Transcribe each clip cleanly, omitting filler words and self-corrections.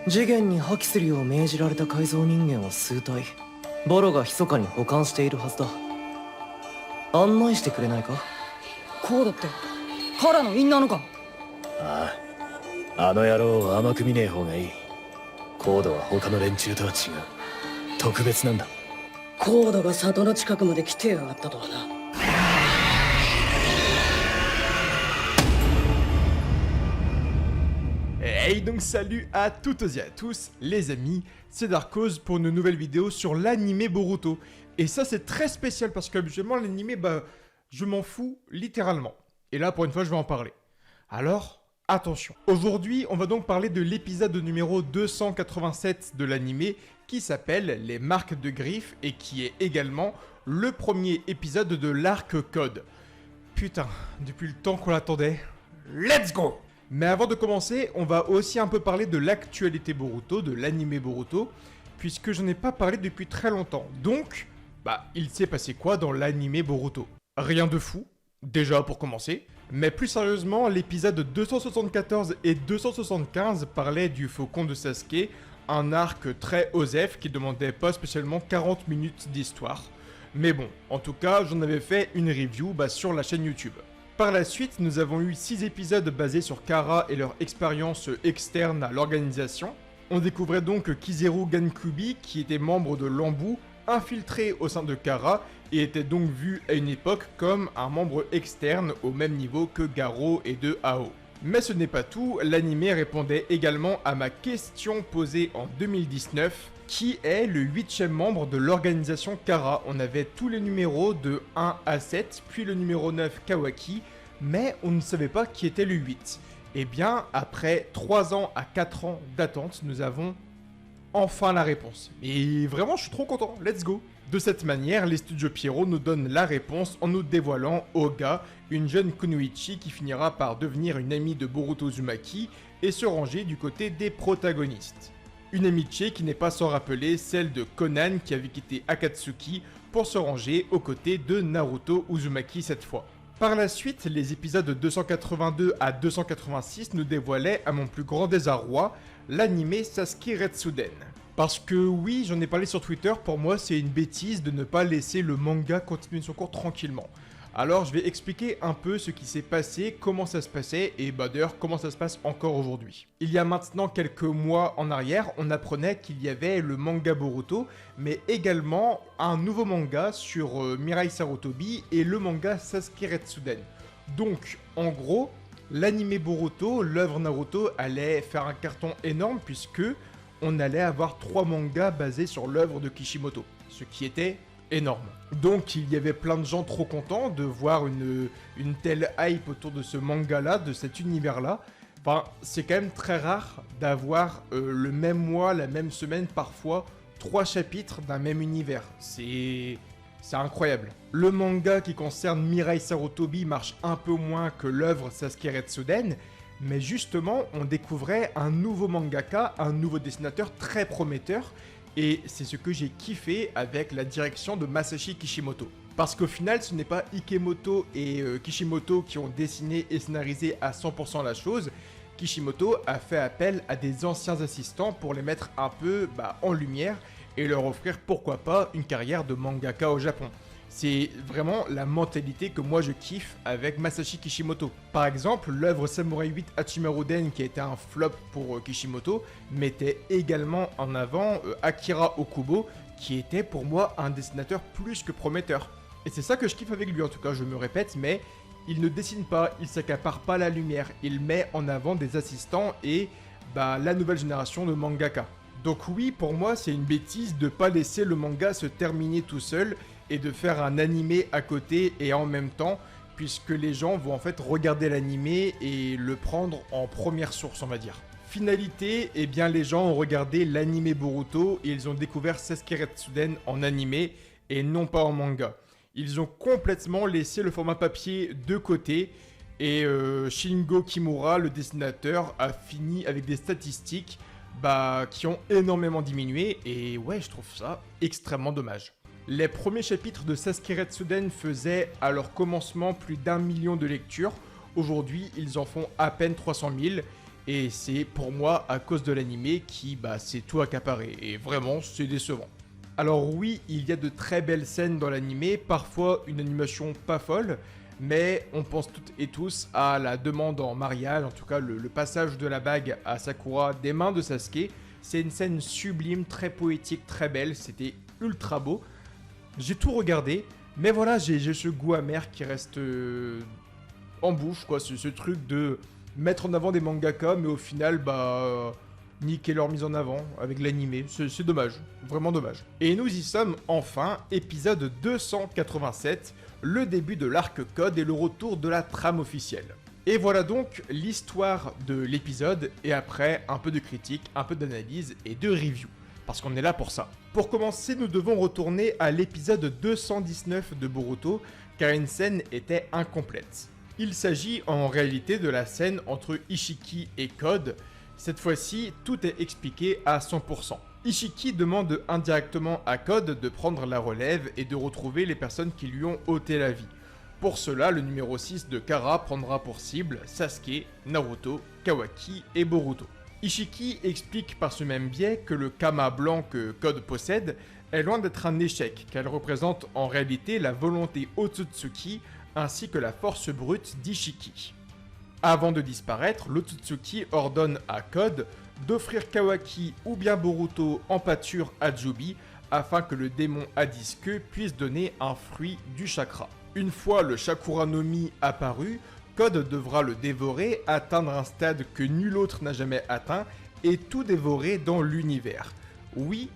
次元に破棄するよう命じられた改造人間を数体ボロが密かに保管しているはずだ。案内してくれないか？コードってカラのインナーのか？ああ、あの野郎を甘く見ねえ方がいい。コードは他の連中とは違う。特別なんだ。コードが里の近くまで来てやがったとはな。Hey, donc salut à toutes et à tous les amis, c'est Darkhoz pour une nouvelle vidéo sur l'anime Boruto. Et ça c'est très spécial parce qu'habituellement l'anime, je m'en fous littéralement. Et là pour une fois je vais en parler. Alors, attention. Aujourd'hui on va donc parler de l'épisode numéro 287 de l'anime qui s'appelle Les Marques de Griffes et qui est également le premier épisode de l'arc Code. Putain, depuis le temps qu'on l'attendait, let's go! Mais avant de commencer, on va aussi un peu parler de l'actualité Boruto, de l'anime Boruto, puisque j'en ai pas parlé depuis très longtemps. Donc, il s'est passé quoi dans l'anime Boruto? Rien de fou, déjà pour commencer. Mais plus sérieusement, l'épisode 274 et 275 parlaient du Faucon de Sasuke, un arc très osef qui demandait pas spécialement 40 minutes d'histoire. Mais bon, en tout cas, j'en avais fait une review sur la chaîne YouTube. Par la suite, nous avons eu 6 épisodes basés sur Kara et leur expérience externe à l'organisation. On découvrait donc Kizaru Gankubi, qui était membre de l'Ambu, infiltré au sein de Kara, et était donc vu à une époque comme un membre externe au même niveau que Garo et de Ao. Mais ce n'est pas tout, l'anime répondait également à ma question posée en 2019, qui est le 8e membre de l'organisation Kara. On avait tous les numéros de 1 à 7, puis le numéro 9 Kawaki, mais on ne savait pas qui était le 8. Et bien, après 3 ans à 4 ans d'attente, nous avons enfin la réponse. Et vraiment, je suis trop content, let's go! De cette manière, les studios Pierrot nous donnent la réponse en nous dévoilant Oga, une jeune Kunoichi qui finira par devenir une amie de Boruto Uzumaki et se ranger du côté des protagonistes. Une amitié qui n'est pas sans rappeler celle de Conan qui avait quitté Akatsuki pour se ranger aux côtés de Naruto Uzumaki cette fois. Par la suite, les épisodes 282 à 286 nous dévoilaient, à mon plus grand désarroi, l'anime Sasuke Retsuden. Parce que oui, j'en ai parlé sur Twitter, pour moi c'est une bêtise de ne pas laisser le manga continuer son cours tranquillement. Alors je vais expliquer un peu ce qui s'est passé, comment ça se passait, et d'ailleurs comment ça se passe encore aujourd'hui. Il y a maintenant quelques mois en arrière, on apprenait qu'il y avait le manga Boruto, mais également un nouveau manga sur Mirai Sarutobi et le manga Sasuke Retsuden. Donc, en gros, l'anime Boruto, l'œuvre Naruto, allait faire un carton énorme puisque on allait avoir 3 mangas basés sur l'œuvre de Kishimoto, ce qui était énorme. Donc il y avait plein de gens trop contents de voir une telle hype autour de ce manga-là, de cet univers-là. Enfin, c'est quand même très rare d'avoir le même mois, la même semaine, parfois 3 chapitres d'un même univers. C'est incroyable. Le manga qui concerne Mirai Sarutobi marche un peu moins que l'œuvre Sasuke Retsuden, mais justement, on découvrait un nouveau mangaka, un nouveau dessinateur très prometteur, et c'est ce que j'ai kiffé avec la direction de Masashi Kishimoto. Parce qu'au final, ce n'est pas Ikemoto et Kishimoto qui ont dessiné et scénarisé à 100% la chose. Kishimoto a fait appel à des anciens assistants pour les mettre un peu en lumière et leur offrir pourquoi pas une carrière de mangaka au Japon. C'est vraiment la mentalité que moi je kiffe avec Masashi Kishimoto. Par exemple, l'œuvre Samurai 8 Hachimaru-den qui a été un flop pour Kishimoto mettait également en avant Akira Okubo qui était pour moi un dessinateur plus que prometteur. Et c'est ça que je kiffe avec lui en tout cas, je me répète, mais il ne dessine pas, il s'accapare pas la lumière, il met en avant des assistants et la nouvelle génération de mangaka. Donc oui, pour moi c'est une bêtise de pas laisser le manga se terminer tout seul et de faire un animé à côté et en même temps, puisque les gens vont en fait regarder l'animé et le prendre en première source, on va dire. Finalité, eh bien les gens ont regardé l'animé Boruto et ils ont découvert Sasuke Retsuden en animé et non pas en manga. Ils ont complètement laissé le format papier de côté et Shingo Kimura, le dessinateur, a fini avec des statistiques qui ont énormément diminué et ouais, je trouve ça extrêmement dommage. Les premiers chapitres de Sasuke Retsuden faisaient à leur commencement plus d'1 million de lectures. Aujourd'hui, ils en font à peine 300 000. Et c'est pour moi à cause de l'animé qui c'est tout accaparé, et vraiment c'est décevant. Alors oui, il y a de très belles scènes dans l'animé, parfois une animation pas folle, mais on pense toutes et tous à la demande en mariage, en tout cas le passage de la bague à Sakura des mains de Sasuke. C'est une scène sublime, très poétique, très belle, c'était ultra beau. J'ai tout regardé, mais voilà, j'ai ce goût amer qui reste en bouche, quoi, ce truc de mettre en avant des mangaka, mais au final, niquer leur mise en avant avec l'animé, c'est dommage, vraiment dommage. Et nous y sommes enfin, épisode 287, le début de l'arc Code et le retour de la trame officielle. Et voilà donc l'histoire de l'épisode, et après, un peu de critique, un peu d'analyse et de review, parce qu'on est là pour ça. Pour commencer, nous devons retourner à l'épisode 219 de Boruto, car une scène était incomplète. Il s'agit en réalité de la scène entre Ishiki et Code. Cette fois-ci, tout est expliqué à 100%. Ishiki demande indirectement à Code de prendre la relève et de retrouver les personnes qui lui ont ôté la vie. Pour cela, le numéro 6 de Kara prendra pour cible Sasuke, Naruto, Kawaki et Boruto. Ishiki explique par ce même biais que le Kama blanc que Code possède est loin d'être un échec, qu'elle représente en réalité la volonté Otsutsuki ainsi que la force brute d'Ishiki. Avant de disparaître, l'Otsutsuki ordonne à Code d'offrir Kawaki ou bien Boruto en pâture à Jubi afin que le démon Adiske puisse donner un fruit du chakra. Une fois le Shakura no Mi apparu, Code devra le dévorer, atteindre un stade que nul autre n'a jamais atteint et tout dévorer dans l'univers. Oui,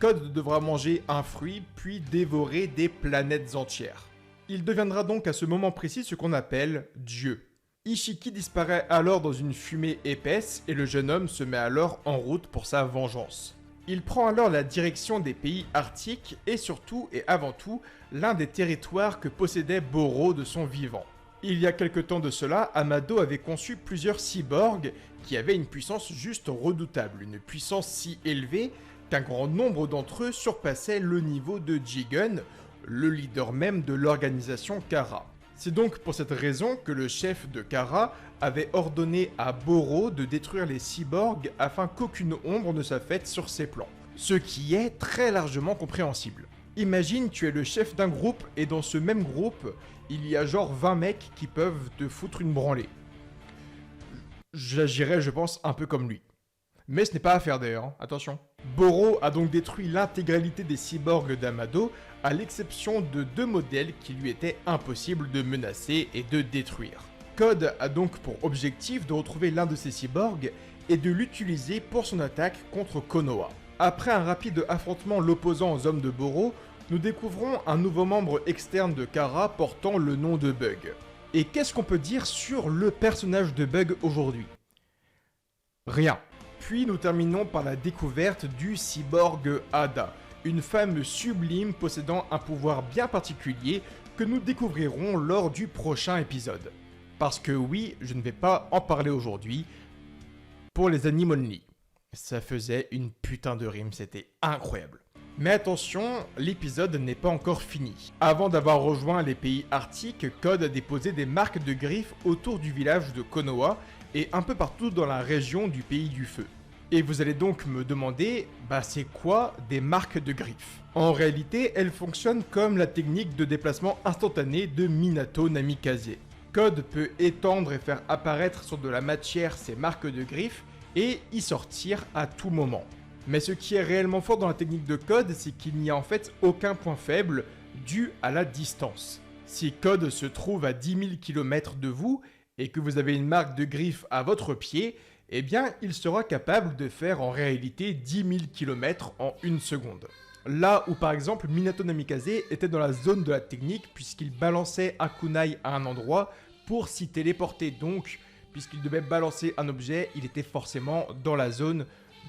Code devra manger un fruit puis dévorer des planètes entières. Il deviendra donc à ce moment précis ce qu'on appelle Dieu. Ishiki disparaît alors dans une fumée épaisse et le jeune homme se met alors en route pour sa vengeance. Il prend alors la direction des pays arctiques et surtout et avant tout l'un des territoires que possédait Boro de son vivant. Il y a quelque temps de cela, Amado avait conçu plusieurs cyborgs qui avaient une puissance juste redoutable, une puissance si élevée qu'un grand nombre d'entre eux surpassaient le niveau de Jigen, le leader même de l'organisation Kara. C'est donc pour cette raison que le chef de Kara avait ordonné à Boro de détruire les cyborgs afin qu'aucune ombre ne soit faite sur ses plans. Ce qui est très largement compréhensible. Imagine tu es le chef d'un groupe et dans ce même groupe, il y a genre 20 mecs qui peuvent te foutre une branlée. J'agirais je pense un peu comme lui. Mais ce n'est pas à faire d'ailleurs, hein. Attention. Boro a donc détruit l'intégralité des cyborgs d'Amado, à l'exception de 2 modèles qui lui étaient impossibles de menacer et de détruire. Code a donc pour objectif de retrouver l'un de ces cyborgs et de l'utiliser pour son attaque contre Konoha. Après un rapide affrontement l'opposant aux hommes de Boro, nous découvrons un nouveau membre externe de Kara portant le nom de Bug. Et qu'est-ce qu'on peut dire sur le personnage de Bug aujourd'hui? Rien. Puis nous terminons par la découverte du cyborg Ada, une femme sublime possédant un pouvoir bien particulier que nous découvrirons lors du prochain épisode. Parce que oui, je ne vais pas en parler aujourd'hui, pour les Anime Only. Ça faisait une putain de rime, c'était incroyable. Mais attention, l'épisode n'est pas encore fini. Avant d'avoir rejoint les pays arctiques, Code a déposé des marques de griffes autour du village de Konoha et un peu partout dans la région du pays du feu. Et vous allez donc me demander, c'est quoi des marques de griffes? En réalité, elles fonctionnent comme la technique de déplacement instantané de Minato Namikaze. Code peut étendre et faire apparaître sur de la matière ces marques de griffes et y sortir à tout moment. Mais ce qui est réellement fort dans la technique de Code, c'est qu'il n'y a en fait aucun point faible dû à la distance. Si Code se trouve à 10 000 km de vous et que vous avez une marque de griffe à votre pied, eh bien il sera capable de faire en réalité 10 000 km en 1 seconde. Là où par exemple Minato Namikaze était dans la zone de la technique puisqu'il balançait un kunai à un endroit pour s'y téléporter, donc puisqu'il devait balancer un objet, il était forcément dans la zone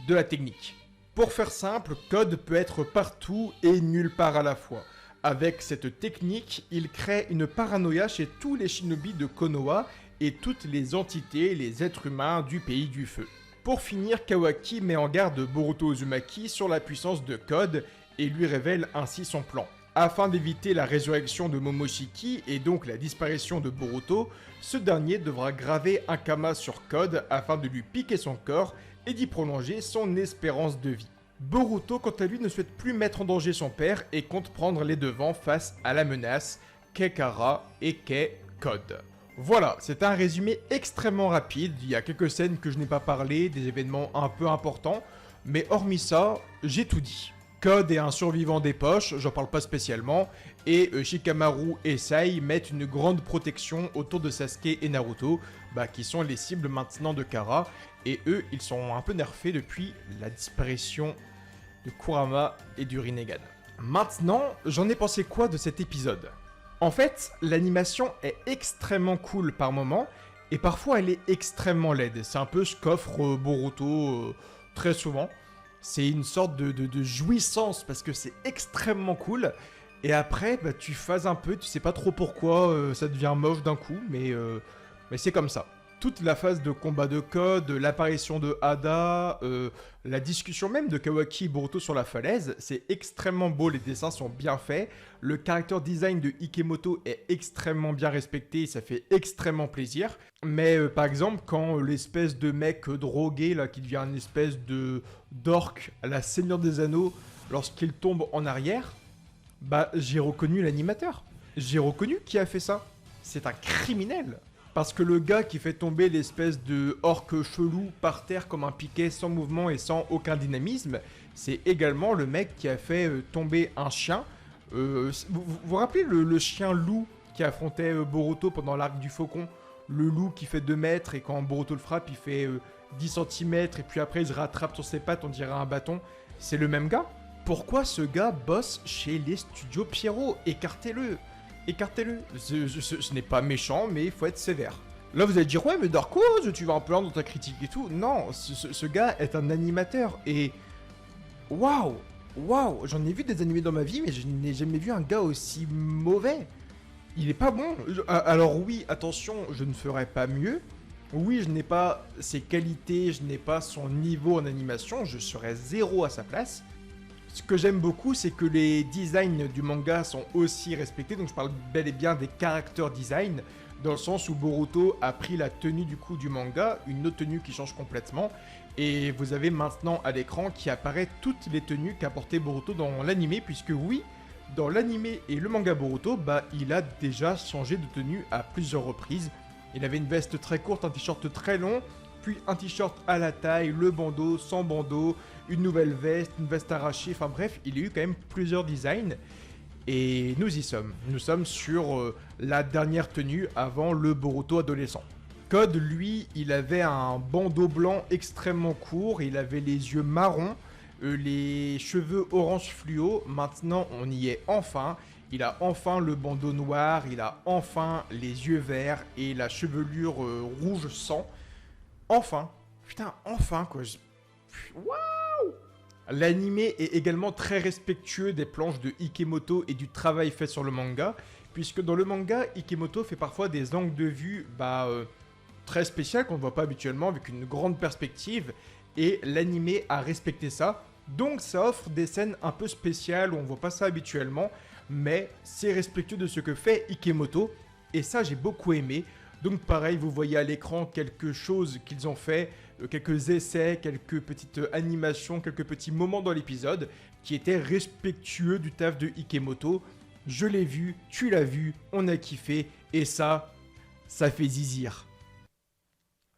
de la technique. Pour faire simple, Code peut être partout et nulle part à la fois. Avec cette technique, il crée une paranoïa chez tous les shinobi de Konoha et toutes les entités, les êtres humains du pays du feu. Pour finir, Kawaki met en garde Boruto Uzumaki sur la puissance de Code et lui révèle ainsi son plan. Afin d'éviter la résurrection de Momoshiki et donc la disparition de Boruto, ce dernier devra graver un kama sur Code afin de lui piquer son corps et d'y prolonger son espérance de vie. Boruto, quant à lui, ne souhaite plus mettre en danger son père et compte prendre les devants face à la menace qu'est Kara et qu'est Code. Voilà, c'est un résumé extrêmement rapide, il y a quelques scènes que je n'ai pas parlé, des événements un peu importants, mais hormis ça, j'ai tout dit. Code est un survivant des poches, j'en parle pas spécialement, et Shikamaru et Sai mettent une grande protection autour de Sasuke et Naruto, qui sont les cibles maintenant de Kara, et eux, ils sont un peu nerfés depuis la disparition de Kurama et du Rinnegan. Maintenant, j'en ai pensé quoi de cet épisode ? En fait, l'animation est extrêmement cool par moment, et parfois elle est extrêmement laide. C'est un peu ce qu'offre Boruto très souvent. C'est une sorte de jouissance parce que c'est extrêmement cool. Et après, tu phases un peu, tu sais pas trop pourquoi ça devient moche d'un coup, mais c'est comme ça. Toute la phase de combat de Code, l'apparition de Hada, la discussion même de Kawaki et Boruto sur la falaise, c'est extrêmement beau, les dessins sont bien faits, le character design de Ikemoto est extrêmement bien respecté, et ça fait extrêmement plaisir. Mais par exemple, quand l'espèce de mec drogué, là, qui devient une espèce d'orc à la Seigneur des Anneaux, lorsqu'il tombe en arrière, j'ai reconnu l'animateur. J'ai reconnu qui a fait ça. C'est un criminel. Parce que le gars qui fait tomber l'espèce de orc chelou par terre comme un piquet sans mouvement et sans aucun dynamisme, c'est également le mec qui a fait tomber un chien. Vous vous rappelez le chien loup qui affrontait Boruto pendant l'arc du faucon? Le loup qui fait 2 mètres et quand Boruto le frappe il fait 10 cm et puis après il se rattrape sur ses pattes, on dirait un bâton. C'est le même gars? Pourquoi ce gars bosse chez les studios Pierrot? Écartez-le! Écartez-le. Ce n'est pas méchant, mais il faut être sévère. Là, vous allez dire, ouais, mais Dark Horse, tu vas un peu loin dans ta critique et tout. Non, ce gars est un animateur et... Waouh! Waouh! J'en ai vu des animés dans ma vie, mais je n'ai jamais vu un gars aussi mauvais. Il est pas bon. Alors oui, attention, je ne ferai pas mieux. Oui, je n'ai pas ses qualités, je n'ai pas son niveau en animation, je serais 0 à sa place. Ce que j'aime beaucoup, c'est que les designs du manga sont aussi respectés, donc je parle bel et bien des character design, dans le sens où Boruto a pris la tenue du coup du manga, une autre tenue qui change complètement, et vous avez maintenant à l'écran qui apparaît toutes les tenues qu'a porté Boruto dans l'animé, puisque oui, dans l'animé et le manga Boruto, il a déjà changé de tenue à plusieurs reprises. Il avait une veste très courte, un t-shirt très long, puis un t-shirt à la taille, le bandeau, sans bandeau, une nouvelle veste, une veste arrachée, enfin bref, il y a eu quand même plusieurs designs. Et nous y sommes. Nous sommes sur la dernière tenue avant le Boruto adolescent. Code, lui, il avait un bandeau blanc extrêmement court, il avait les yeux marrons, les cheveux orange fluo. Maintenant, on y est enfin. Il a enfin le bandeau noir, il a enfin les yeux verts et la chevelure rouge sang. Enfin, putain, enfin quoi. Waouh! L'animé est également très respectueux des planches de Ikemoto et du travail fait sur le manga, puisque dans le manga, Ikemoto fait parfois des angles de vue très spéciales qu'on ne voit pas habituellement, avec une grande perspective, et l'animé a respecté ça. Donc ça offre des scènes un peu spéciales où on ne voit pas ça habituellement, mais c'est respectueux de ce que fait Ikemoto, et ça j'ai beaucoup aimé. Donc pareil, vous voyez à l'écran quelque chose qu'ils ont fait, quelques essais, quelques petites animations, quelques petits moments dans l'épisode qui étaient respectueux du taf de Ikemoto. Je l'ai vu, tu l'as vu, on a kiffé, et ça fait zizir.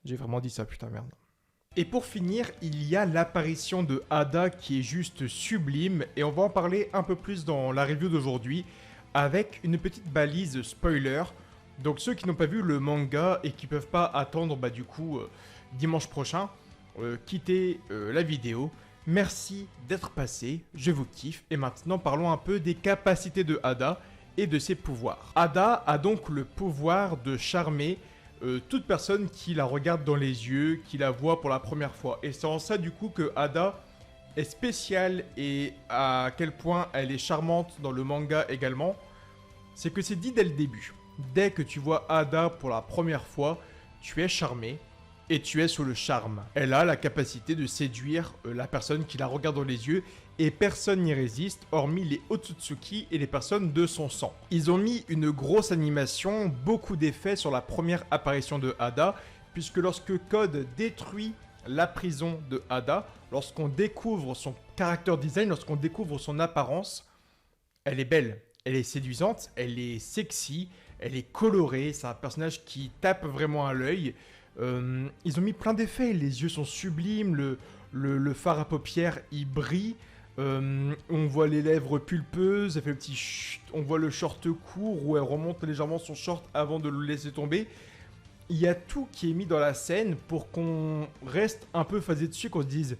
J'ai vraiment dit ça, putain merde. Et pour finir, il y a l'apparition de Hada qui est juste sublime, et on va en parler un peu plus dans la review d'aujourd'hui, avec une petite balise spoiler. Donc ceux qui n'ont pas vu le manga et qui peuvent pas attendre dimanche prochain, quittez la vidéo. Merci d'être passé, je vous kiffe. Et maintenant parlons un peu des capacités de Hada et de ses pouvoirs. Hada a donc le pouvoir de charmer toute personne qui la regarde dans les yeux, qui la voit pour la première fois. Et c'est en ça du coup que Hada est spéciale et à quel point elle est charmante dans le manga également. C'est que c'est dit dès le début. Dès que tu vois Hada pour la première fois, tu es charmé. et tu es sous le charme. Elle a la capacité de séduire la personne qui la regarde dans les yeux et personne n'y résiste hormis les Otsutsuki et les personnes de son sang. Ils ont mis une grosse animation, beaucoup d'effets sur la première apparition de Ada, puisque lorsque Code détruit la prison de Ada, lorsqu'on découvre son character design, lorsqu'on découvre son apparence, elle est belle, elle est séduisante, elle est sexy, elle est colorée, c'est un personnage qui tape vraiment à l'œil. Ils ont mis plein d'effets, les yeux sont sublimes, le fard à paupières il brille, on voit les lèvres pulpeuses, elle fait le petit chut, on voit le short court où elle remonte légèrement son short avant de le laisser tomber. Il y a tout qui est mis dans la scène pour qu'on reste un peu phasé dessus, qu'on se dise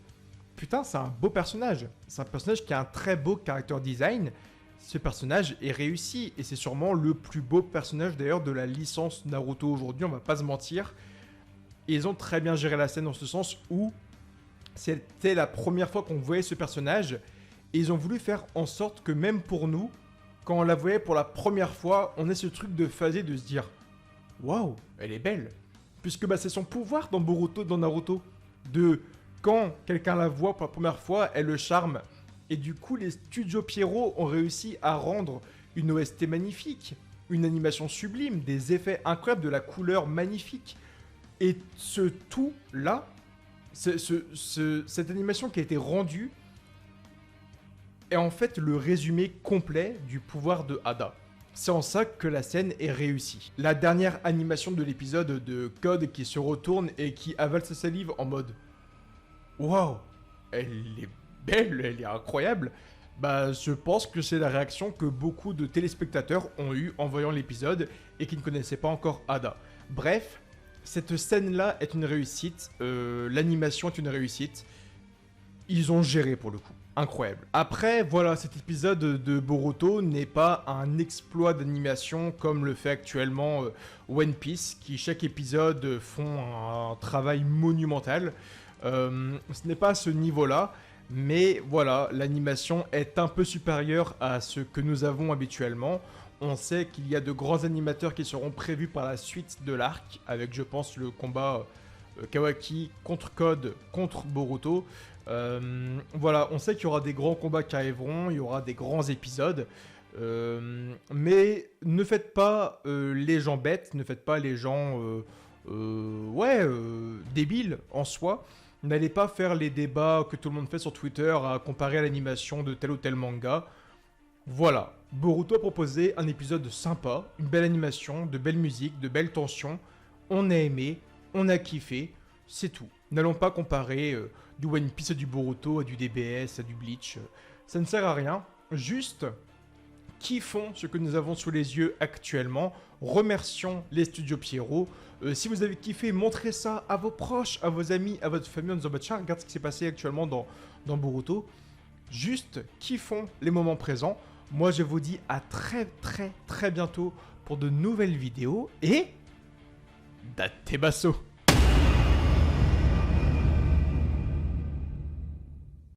putain, c'est un beau personnage, c'est un personnage qui a un très beau character design. Ce personnage est réussi et c'est sûrement le plus beau personnage d'ailleurs de la licence Naruto aujourd'hui, on va pas se mentir. Et ils ont très bien géré la scène dans ce sens où c'était la première fois qu'on voyait ce personnage et ils ont voulu faire en sorte que même pour nous, quand on la voyait pour la première fois, on ait ce truc de phaser de se dire waouh, elle est belle. Puisque c'est son pouvoir dans Boruto, dans Naruto, de quand quelqu'un la voit pour la première fois, elle le charme. Et du coup, les studios Pierrot ont réussi à rendre une OST magnifique, une animation sublime, des effets incroyables, de la couleur magnifique. Et ce tout-là, cette animation qui a été rendue, est en fait le résumé complet du pouvoir de Ada. C'est en ça que la scène est réussie. La dernière animation de l'épisode de Code qui se retourne et qui avale sa salive en mode « Waouh, elle est belle, elle est incroyable !» Je pense que c'est la réaction que beaucoup de téléspectateurs ont eu en voyant l'épisode et qui ne connaissaient pas encore Ada. Bref, cette scène-là est une réussite, l'animation est une réussite. Ils ont géré pour le coup. Incroyable. Après, voilà, cet épisode de Boruto n'est pas un exploit d'animation comme le fait actuellement One Piece, qui chaque épisode font un travail monumental. Ce n'est pas à ce niveau-là, mais voilà, l'animation est un peu supérieure à ce que nous avons habituellement. On sait qu'il y a de grands animateurs qui seront prévus par la suite de l'arc, avec je pense le combat Kawaki contre Code contre Boruto. Voilà, on sait qu'il y aura des grands combats qui arriveront, il y aura des grands épisodes, mais ne faites pas les gens bêtes, ne faites pas les gens débiles en soi. N'allez pas faire les débats que tout le monde fait sur Twitter à comparer l'animation de tel ou tel manga. Voilà, Boruto a proposé un épisode sympa, une belle animation, de belles musiques, de belles tensions. On a aimé, on a kiffé, c'est tout. N'allons pas comparer du One Piece à du Boruto, à du DBS, à du Bleach. Ça ne sert à rien. Juste, kiffons ce que nous avons sous les yeux actuellement. Remercions les studios Pierrot. Si vous avez kiffé, montrez ça à vos proches, à vos amis, à votre famille en disant tiens, regarde ce qui s'est passé actuellement dans Boruto. Juste, kiffons les moments présents. Moi, je vous dis à très bientôt pour de nouvelles vidéos et... Datebasso.